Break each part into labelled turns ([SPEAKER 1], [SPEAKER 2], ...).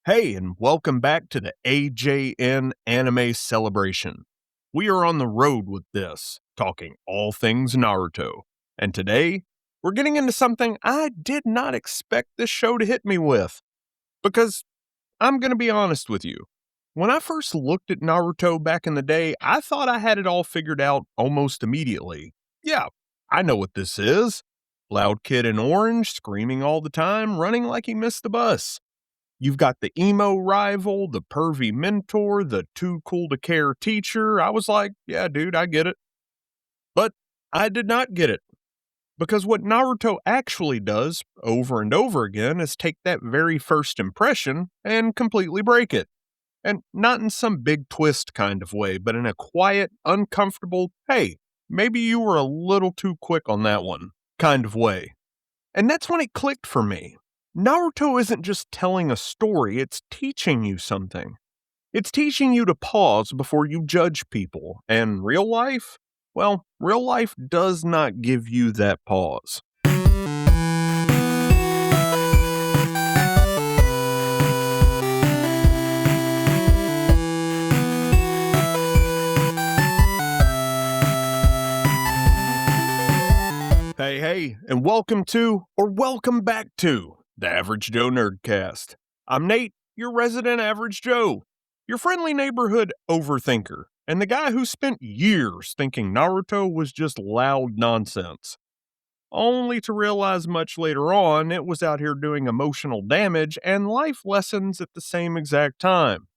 [SPEAKER 1] Hey, and welcome back to the AJN Anime Celebration. We are on the road with this, talking all things Naruto. And today, we're getting into something I did not expect this show to hit me with. Because I'm going to be honest with you. When I first looked at Naruto back in the day, I thought I had it all figured out almost immediately. Yeah, I know what this is. Loud kid in orange, screaming all the time, running like he missed the bus. You've got the emo rival, the pervy mentor, the too cool to care teacher. I was like, yeah, dude, I get it. But I did not get it. Because what Naruto actually does over and over again is take that very first impression and completely break it. And not in some big twist kind of way, but in a quiet, uncomfortable, hey, maybe you were a little too quick on that one kind of way. And that's when it clicked for me. Naruto isn't just telling a story, it's teaching you something. It's teaching you to pause before you judge people. And real life? Well, real life does not give you that pause. Hey, and welcome to, or welcome back to, the Average Joe Nerdcast. I'm Nate, your resident Average Joe, your friendly neighborhood overthinker, and the guy who spent years thinking Naruto was just loud nonsense. Only to realize much later on it was out here doing emotional damage and life lessons at the same exact time.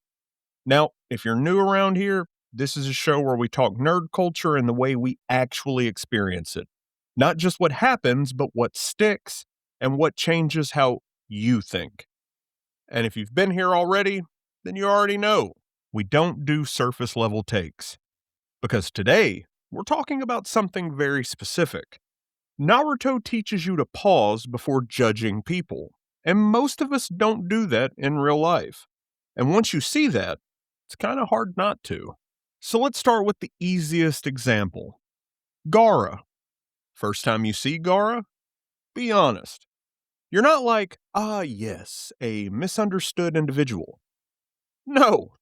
[SPEAKER 1] Now, if you're new around here, this is a show where we talk nerd culture and the way we actually experience it. Not just what happens, but what sticks and what changes how you think. And if you've been here already, then you already know we don't do surface level takes. Because today, we're talking about something very specific. Naruto teaches you to pause before judging people, and most of us don't do that in real life. And once you see that, it's kind of hard not to. So let's start with the easiest example. Gaara. First time you see Gaara, be honest. You're not like, yes, a misunderstood individual. No,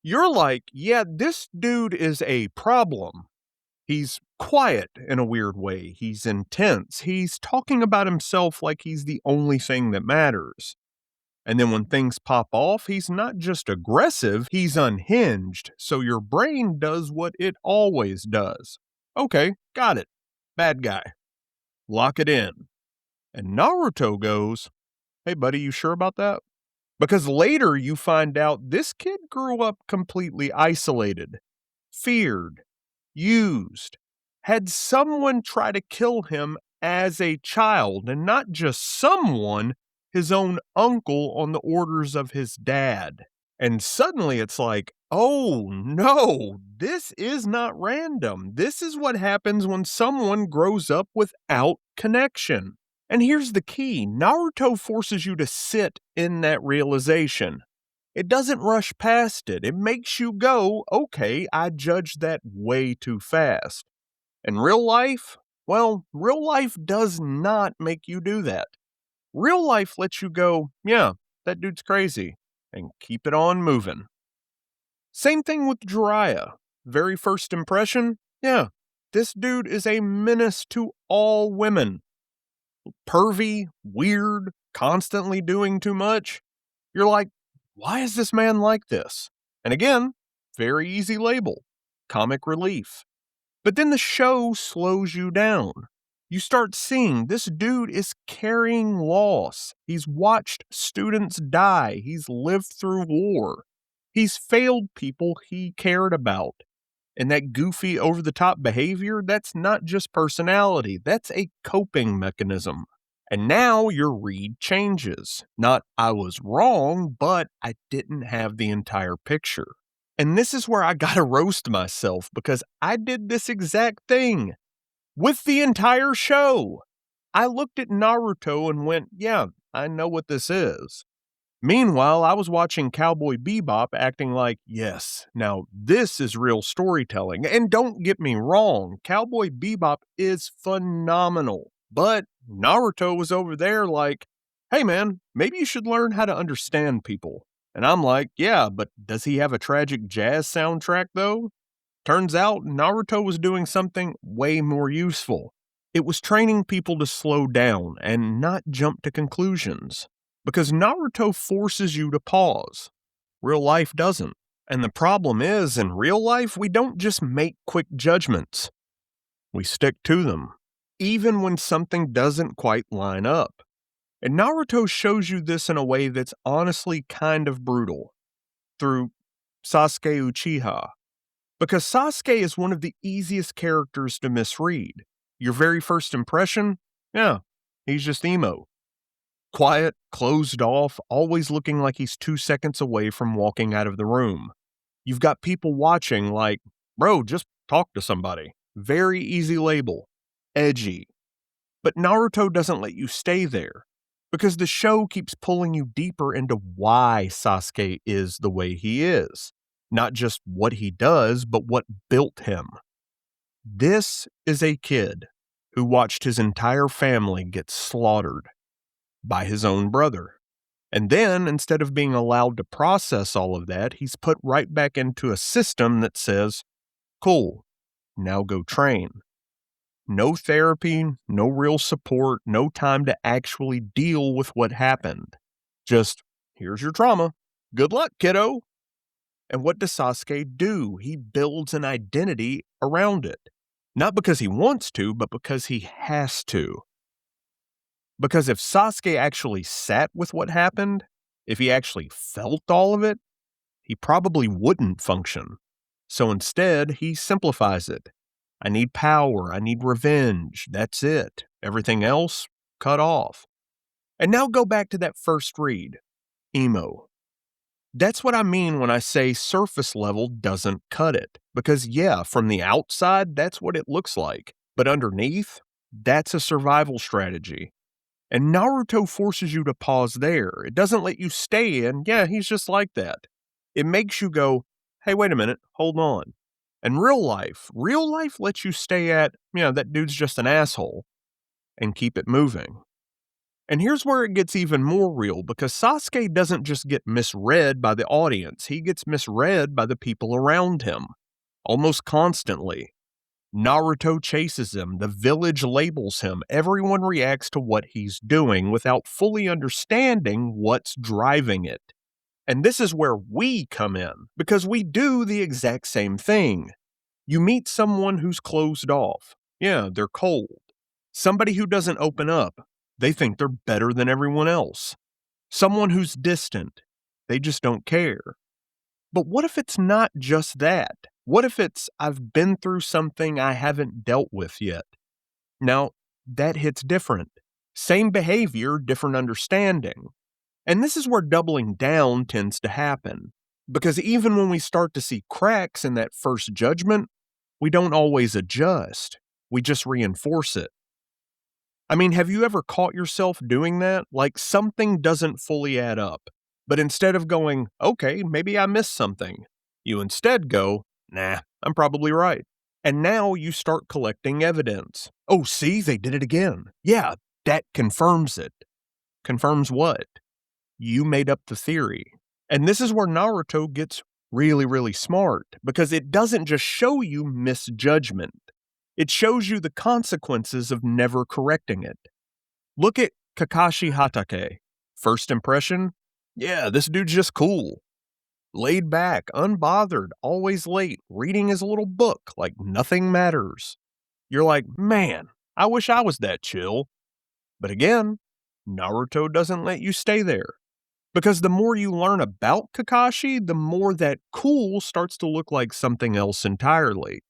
[SPEAKER 1] you're like, yeah, this dude is a problem. He's quiet in a weird way. He's intense. He's talking about himself like he's the only thing that matters. And then when things pop off, he's not just aggressive, he's unhinged. So your brain does what it always does. Okay, got it. Bad guy. Lock it in. And Naruto goes, hey, buddy, you sure about that? Because later you find out this kid grew up completely isolated, feared, used, had someone try to kill him as a child, and not just someone, his own uncle on the orders of his dad. And suddenly it's like, oh no, this is not random. This is what happens when someone grows up without connection. And here's the key, Naruto forces you to sit in that realization. It doesn't rush past it. It makes you go, okay, I judged that way too fast. And real life? Well, real life does not make you do that. Real life lets you go, yeah, that dude's crazy, and keep it on moving. Same thing with Jiraiya. Very first impression, yeah, this dude is a menace to all women. Pervy, weird, constantly doing too much. You're like, why is this man like this? And again, very easy label, comic relief. But then the show slows you down. You start seeing this dude is carrying loss. He's watched students die. He's lived through war. He's failed people he cared about. And that goofy, over the top behavior, that's not just personality, that's a coping mechanism. And now your read changes. Not I was wrong, but I didn't have the entire picture. And this is where I gotta roast myself because I did this exact thing with the entire show. I looked at Naruto and went, yeah, I know what this is. Meanwhile, I was watching Cowboy Bebop acting like, yes, now this is real storytelling. And don't get me wrong, Cowboy Bebop is phenomenal. But Naruto was over there like, hey man, maybe you should learn how to understand people. And I'm like, yeah, but does he have a tragic jazz soundtrack though? Turns out Naruto was doing something way more useful. It was training people to slow down and not jump to conclusions. Because Naruto forces you to pause. Real life doesn't. And the problem is, in real life, we don't just make quick judgments. We stick to them, even when something doesn't quite line up. And Naruto shows you this in a way that's honestly kind of brutal, through Sasuke Uchiha. Because Sasuke is one of the easiest characters to misread. Your very first impression? Yeah, he's just emo. Quiet, closed off, always looking like he's 2 seconds away from walking out of the room. You've got people watching like, bro, just talk to somebody. Very easy label. Edgy. But Naruto doesn't let you stay there, because the show keeps pulling you deeper into why Sasuke is the way he is. Not just what he does, but what built him. This is a kid who watched his entire family get slaughtered by his own brother. And then, instead of being allowed to process all of that, he's put right back into a system that says, cool, now go train. No therapy, no real support, no time to actually deal with what happened. Just, here's your trauma. Good luck, kiddo. And what does Sasuke do? He builds an identity around it. Not because he wants to, but because he has to. Because if Sasuke actually sat with what happened, if he actually felt all of it, he probably wouldn't function. So instead, he simplifies it. I need power, I need revenge, that's it. Everything else, cut off. And now go back to that first read, emo. That's what I mean when I say surface level doesn't cut it. Because yeah, from the outside, that's what it looks like. But underneath, that's a survival strategy. And Naruto forces you to pause there. It doesn't let you stay in, yeah, he's just like that. It makes you go, hey, wait a minute, hold on. And real life lets you stay at, that dude's just an asshole, and keep it moving. And here's where it gets even more real, because Sasuke doesn't just get misread by the audience, he gets misread by the people around him, almost constantly. Naruto chases him, the village labels him, everyone reacts to what he's doing without fully understanding what's driving it. And this is where we come in, because we do the exact same thing. You meet someone who's closed off. Yeah, they're cold. Somebody who doesn't open up. They think they're better than everyone else. Someone who's distant. They just don't care. But what if it's not just that? What if it's, I've been through something I haven't dealt with yet? Now, that hits different. Same behavior, different understanding. And this is where doubling down tends to happen. Because even when we start to see cracks in that first judgment, we don't always adjust. We just reinforce it. I mean, have you ever caught yourself doing that? Like something doesn't fully add up. But instead of going, okay, maybe I missed something, you instead go, nah, I'm probably right. And now you start collecting evidence. Oh, see, they did it again. Yeah, that confirms it. Confirms what? You made up the theory. And this is where Naruto gets really, really smart, because it doesn't just show you misjudgment. It shows you the consequences of never correcting it. Look at Kakashi Hatake. First impression? Yeah, this dude's just cool. Laid back, unbothered, always late, reading his little book like nothing matters. You're like, man, I wish I was that chill. But again, Naruto doesn't let you stay there. Because the more you learn about Kakashi, the more that cool starts to look like something else entirely.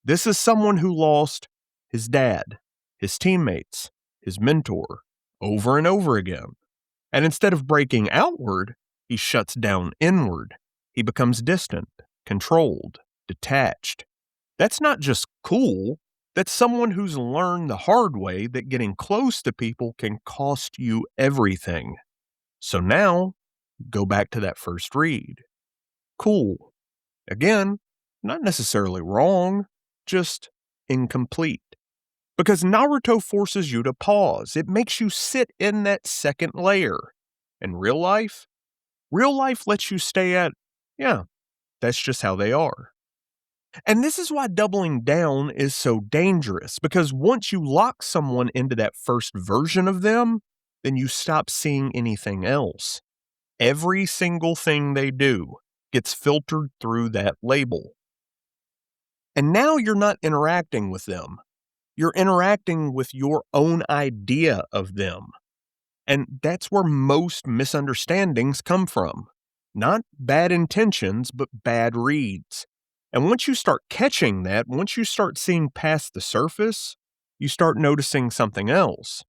[SPEAKER 1] This is someone who lost his dad, his teammates, his mentor, over and over again. And instead of breaking outward, he shuts down inward. He becomes distant, controlled, detached. That's not just cool. That's someone who's learned the hard way that getting close to people can cost you everything. So now, go back to that first read. Cool. Again, not necessarily wrong, just incomplete. Because Naruto forces you to pause. It makes you sit in that second layer. In real life, Real life lets you stay at, yeah, that's just how they are. And this is why doubling down is so dangerous, because once you lock someone into that first version of them, then you stop seeing anything else. Every single thing they do gets filtered through that label. And now you're not interacting with them. You're interacting with your own idea of them. And that's where most misunderstandings come from. Not bad intentions, but bad reads. And once you start catching that, once you start seeing past the surface, you start noticing something else.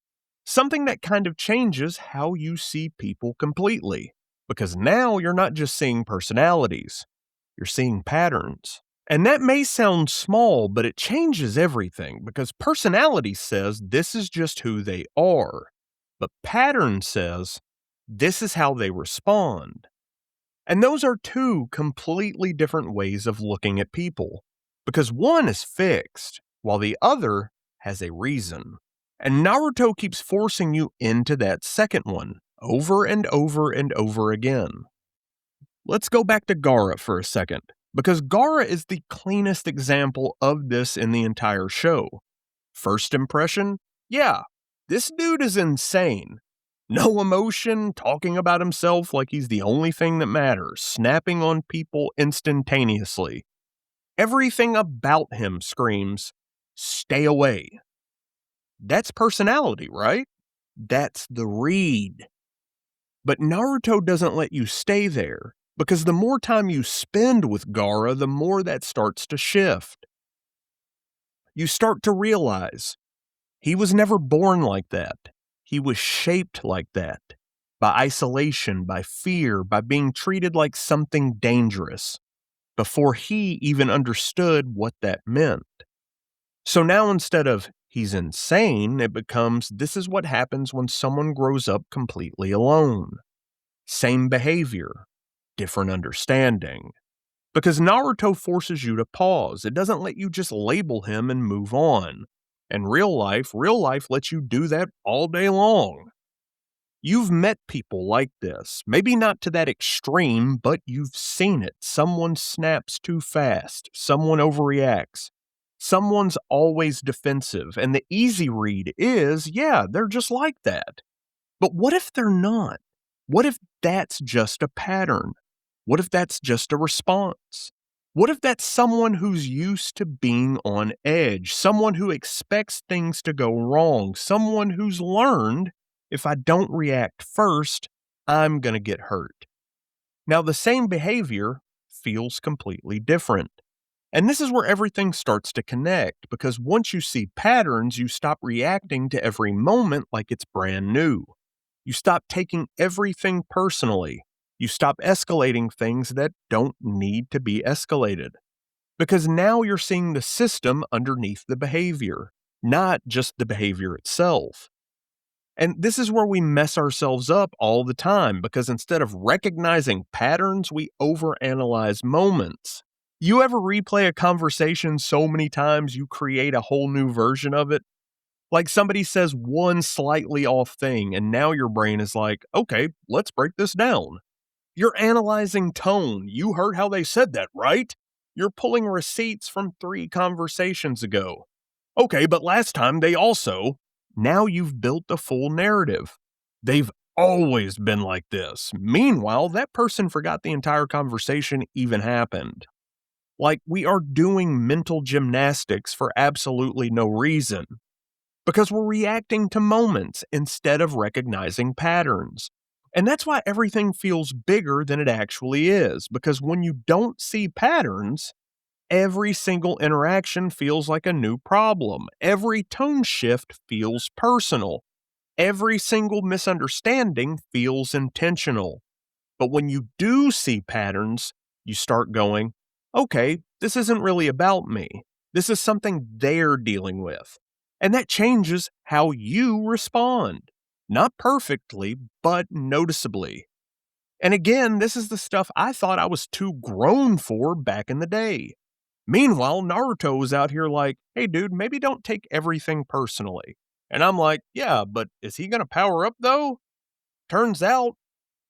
[SPEAKER 1] Something that kind of changes how you see people completely. Because now you're not just seeing personalities, you're seeing patterns. And that may sound small, but it changes everything because personality says this is just who they are. But pattern says this is how they respond. And those are two completely different ways of looking at people because one is fixed while the other has a reason. And Naruto keeps forcing you into that second one over and over and over again. Let's go back to Gaara for a second, because Gaara is the cleanest example of this in the entire show. First impression? Yeah, this dude is insane. No emotion, talking about himself like he's the only thing that matters, snapping on people instantaneously. Everything about him screams, stay away. That's personality, right? That's the read. But Naruto doesn't let you stay there, because the more time you spend with Gaara, the more that starts to shift. You start to realize he was never born like that. He was shaped like that. By isolation, by fear, by being treated like something dangerous, before he even understood what that meant. So now instead of he's insane, it becomes this is what happens when someone grows up completely alone. Same behavior, different understanding. Because Naruto forces you to pause. It doesn't let you just label him and move on. And real life lets you do that all day long. You've met people like this. Maybe not to that extreme, but you've seen it. Someone snaps too fast. Someone overreacts. Someone's always defensive. And the easy read is, yeah, they're just like that. But what if they're not? What if that's just a pattern? What if that's just a response? What if that's someone who's used to being on edge? Someone who expects things to go wrong? Someone who's learned, if I don't react first, I'm going to get hurt. Now, the same behavior feels completely different. And this is where everything starts to connect, because once you see patterns, you stop reacting to every moment like it's brand new. You stop taking everything personally. You stop escalating things that don't need to be escalated. Because now you're seeing the system underneath the behavior, not just the behavior itself. And this is where we mess ourselves up all the time, because instead of recognizing patterns, we overanalyze moments. You ever replay a conversation so many times you create a whole new version of it? Like somebody says one slightly off thing, and now your brain is like, okay, let's break this down. You're analyzing tone. You heard how they said that, right? You're pulling receipts from 3 conversations ago. Okay, but last time they also. Now you've built a full narrative. They've always been like this. Meanwhile, that person forgot the entire conversation even happened. Like we are doing mental gymnastics for absolutely no reason. Because we're reacting to moments instead of recognizing patterns. And that's why everything feels bigger than it actually is, because when you don't see patterns, every single interaction feels like a new problem. Every tone shift feels personal. Every single misunderstanding feels intentional. But when you do see patterns, you start going, okay, this isn't really about me. This is something they're dealing with. And that changes how you respond. Not perfectly, but noticeably. And again, this is the stuff I thought I was too grown for back in the day. Meanwhile, Naruto was out here like, hey dude, maybe don't take everything personally. And I'm like, yeah, but is he going to power up though? Turns out,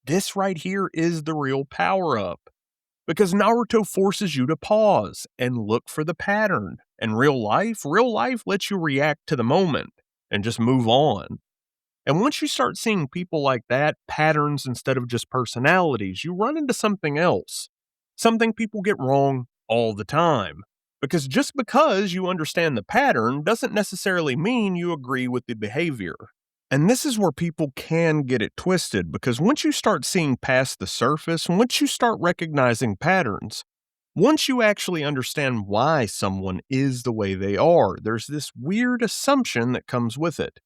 [SPEAKER 1] This right here is the real power up. Because Naruto forces you to pause and look for the pattern. And real life lets you react to the moment and just move on. And once you start seeing people like that, patterns instead of just personalities, you run into something else. Something people get wrong all the time. Because just because you understand the pattern doesn't necessarily mean you agree with the behavior. And this is where people can get it twisted because once you start seeing past the surface, once you start recognizing patterns, once you actually understand why someone is the way they are, there's this weird assumption that comes with it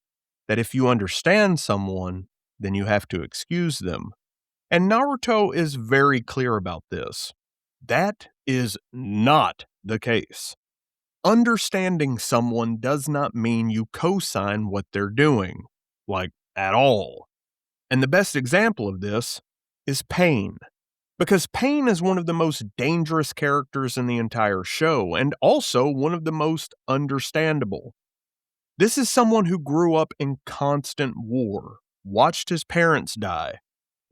[SPEAKER 1] that if you understand someone, then you have to excuse them. And Naruto is very clear about this. That is not the case. Understanding someone does not mean you co-sign what they're doing, like at all. And the best example of this is Pain, because Pain is one of the most dangerous characters in the entire show and also one of the most understandable. This is someone who grew up in constant war, watched his parents die,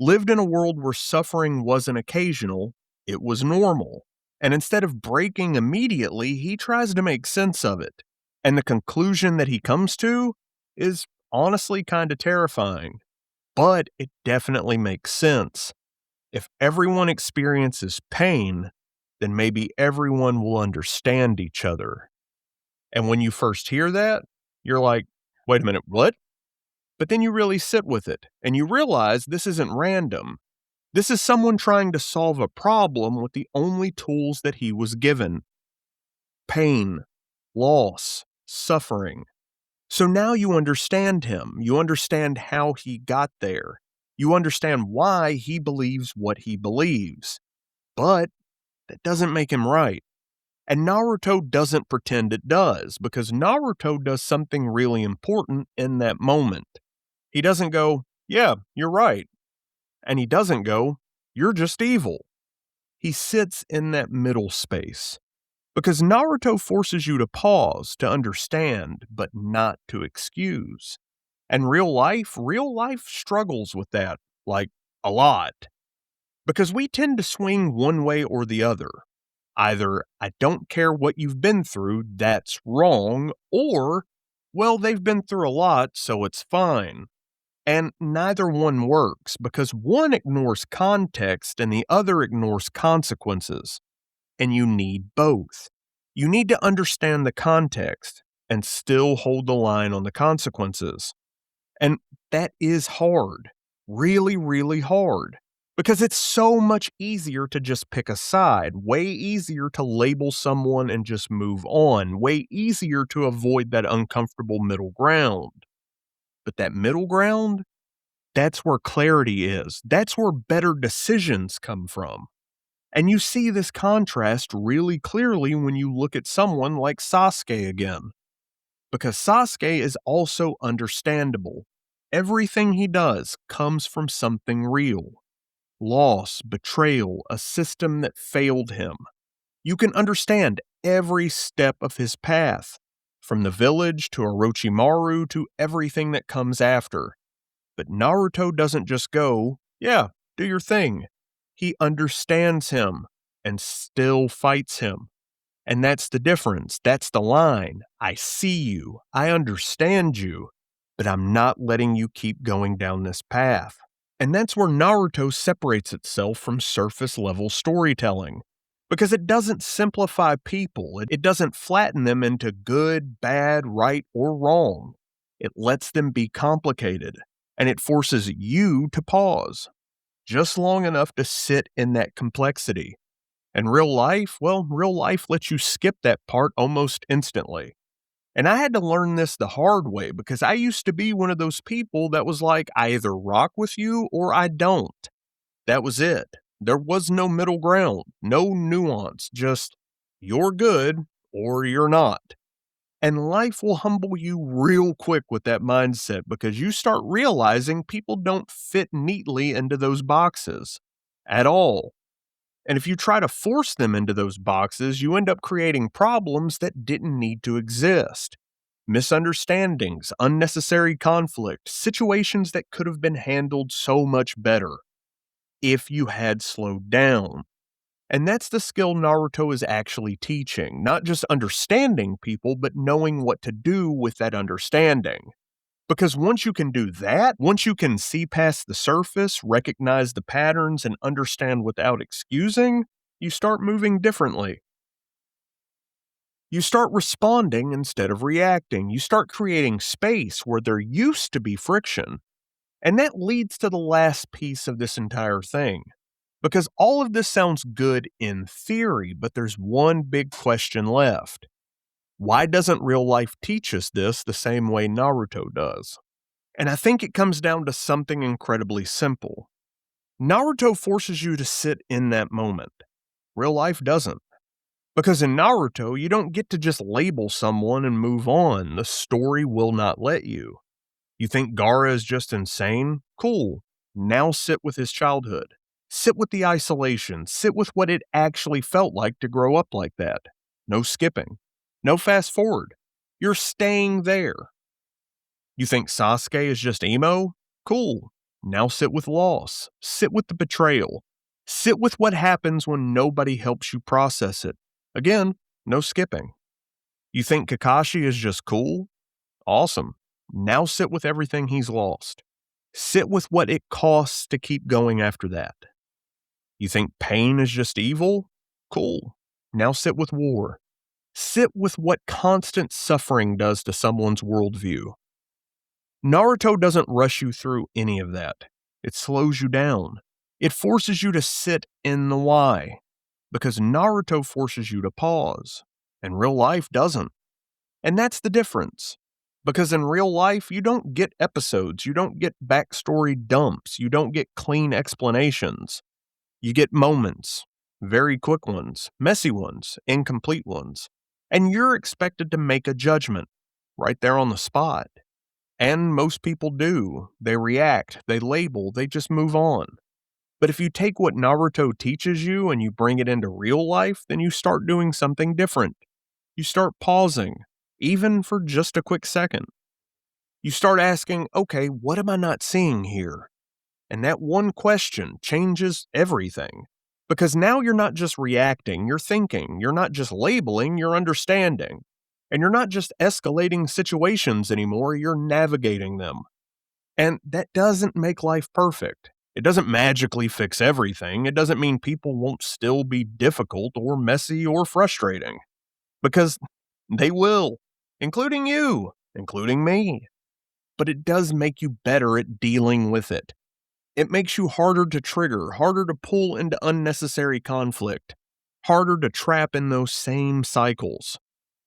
[SPEAKER 1] lived in a world where suffering wasn't occasional, it was normal. And instead of breaking immediately, he tries to make sense of it. And the conclusion that he comes to is honestly kind of terrifying. But it definitely makes sense. If everyone experiences pain, then maybe everyone will understand each other. And when you first hear that, you're like, wait a minute, what? But then you really sit with it and you realize this isn't random. This is someone trying to solve a problem with the only tools that he was given: pain, loss, suffering. So now you understand him. You understand how he got there. You understand why he believes what he believes. But that doesn't make him right. And Naruto doesn't pretend it does, because Naruto does something really important in that moment. He doesn't go, yeah, you're right. And he doesn't go, you're just evil. He sits in that middle space. Because Naruto forces you to pause, to understand, but not to excuse. And real life struggles with that, like a lot. Because we tend to swing one way or the other. Either, I don't care what you've been through, that's wrong, or, well, they've been through a lot, so it's fine. And neither one works because one ignores context and the other ignores consequences. And you need both. You need to understand the context and still hold the line on the consequences. And that is hard, really, really hard, because it's so much easier to just pick a side, way easier to label someone and just move on, way easier to avoid that uncomfortable middle ground. But that middle ground, that's where clarity is. That's where better decisions come from. And you see this contrast really clearly when you look at someone like Sasuke again. Because Sasuke is also understandable. Everything he does comes from something real: loss, betrayal, a system that failed him. You can understand every step of his path, from the village to Orochimaru to everything that comes after. But Naruto doesn't just go, yeah, do your thing. He understands him and still fights him. And that's the difference. That's the line. I see you. I understand you. But I'm not letting you keep going down this path. And that's where Naruto separates itself from surface level storytelling. Because it doesn't simplify people, it doesn't flatten them into good, bad, right, or wrong. It lets them be complicated, and it forces you to pause just long enough to sit in that complexity. And real life, well, real life lets you skip that part almost instantly. And I had to learn this the hard way because I used to be one of those people that was like, I either rock with you or I don't. That was it. There was no middle ground, no nuance, just you're good or you're not. And life will humble you real quick with that mindset because you start realizing people don't fit neatly into those boxes at all. And if you try to force them into those boxes, you end up creating problems that didn't need to exist. Misunderstandings, unnecessary conflict, situations that could have been handled so much better. if you had slowed down. And that's the skill Naruto is actually teaching, not just understanding people, but knowing what to do with that understanding. Because once you can do that, once you can see past the surface, recognize the patterns, and understand without excusing, you start moving differently. You start responding instead of reacting. You start creating space where there used to be friction. And that leads to the last piece of this entire thing. Because all of this sounds good in theory, but there's one big question left. Why doesn't real life teach us this the same way Naruto does? And I think it comes down to something incredibly simple. Naruto forces you to sit in that moment. Real life doesn't. Because in Naruto, you don't get to just label someone and move on. The story will not let you. You think Gaara is just insane? Cool. Now sit with his childhood. Sit with the isolation. Sit with what it actually felt like to grow up like that. No skipping. No fast forward. You're staying there. You think Sasuke is just emo? Cool. Now sit with loss. Sit with the betrayal. Sit with what happens when nobody helps you process it. Again, no skipping. You think Kakashi is just cool? Awesome. Now sit with everything he's lost. Sit with what it costs to keep going after that. You think pain is just evil? Cool. Now sit with war. Sit with what constant suffering does to someone's worldview. Naruto doesn't rush you through any of that. It slows you down. It forces you to sit in the why. Because Naruto forces you to pause, and real life doesn't. And that's the difference. Because in real life, you don't get episodes, you don't get backstory dumps, you don't get clean explanations. You get moments, very quick ones, messy ones, incomplete ones. And you're expected to make a judgment right there on the spot. And most people do. They react, they label, they just move on. But if you take what Naruto teaches you and you bring it into real life, then you start doing something different. You start pausing, even for just a quick second. You start asking, okay, what am I not seeing here? And that one question changes everything. Because now you're not just reacting, you're thinking. You're not just labeling, you're understanding. And you're not just escalating situations anymore, you're navigating them. And that doesn't make life perfect. It doesn't magically fix everything. It doesn't mean people won't still be difficult or messy or frustrating. Because they will, including you, including me. But it does make you better at dealing with it. It makes you harder to trigger, harder to pull into unnecessary conflict, harder to trap in those same cycles.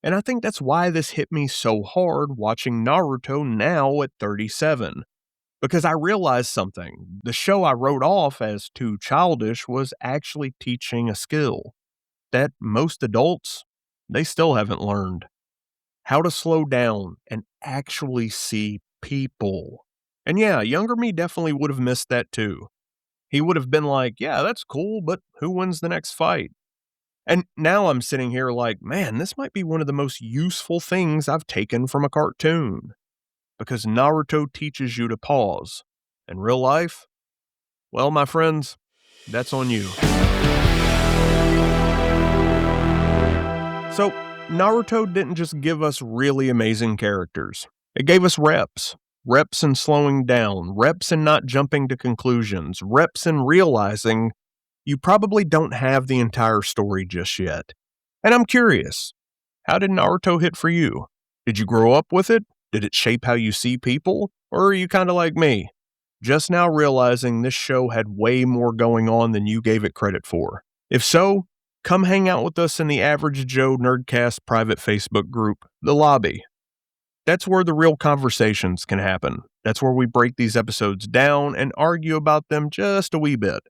[SPEAKER 1] And I think that's why this hit me so hard watching Naruto now at 37. Because I realized something. The show I wrote off as too childish was actually teaching a skill that most adults, they still haven't learned. How to slow down and actually see people. And yeah, younger me definitely would have missed that too. He would have been like, yeah, that's cool, but who wins the next fight? And now I'm sitting here like, man, this might be one of the most useful things I've taken from a cartoon. Because Naruto teaches you to pause. In real life, well, my friends, that's on you. So, Naruto didn't just give us really amazing characters. It gave us reps. Reps in slowing down, reps in not jumping to conclusions, reps in realizing you probably don't have the entire story just yet. And I'm curious, how did Naruto hit for you? Did you grow up with it? Did it shape how you see people? Or are you kind of like me, just now realizing this show had way more going on than you gave it credit for? If so, come hang out with us in the Average Joe Nerdcast private Facebook group, The Lobby. That's where the real conversations can happen. That's where we break these episodes down and argue about them just a wee bit.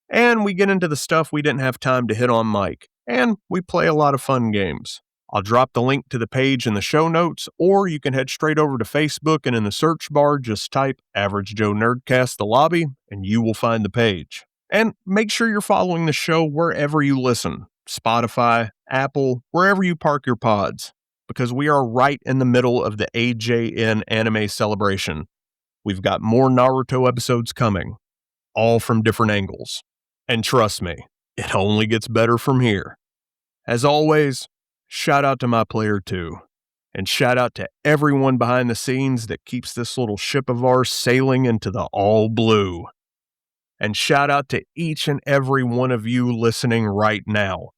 [SPEAKER 1] And we get into the stuff we didn't have time to hit on mic. And we play a lot of fun games. I'll drop the link to the page in the show notes, or you can head straight over to Facebook and in the search bar, just type Average Joe Nerdcast The Lobby, and you will find the page. And make sure you're following the show wherever you listen. Spotify, Apple, wherever you park your pods. Because we are right in the middle of the AJN anime celebration. We've got more Naruto episodes coming. all from different angles. And trust me, it only gets better from here. As always, shout out to my player 2. And shout out to everyone behind the scenes that keeps this little ship of ours sailing into the all blue. And shout out to each and every one of you listening right now.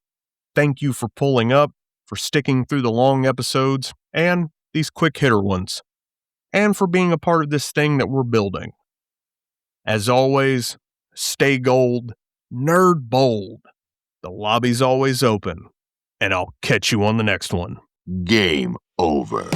[SPEAKER 1] Thank you for pulling up, for sticking through the long episodes, and these quick hitter ones, and for being a part of this thing that we're building. As always, stay gold, nerd bold. The lobby's always open, and I'll catch you on the next one.
[SPEAKER 2] Game over.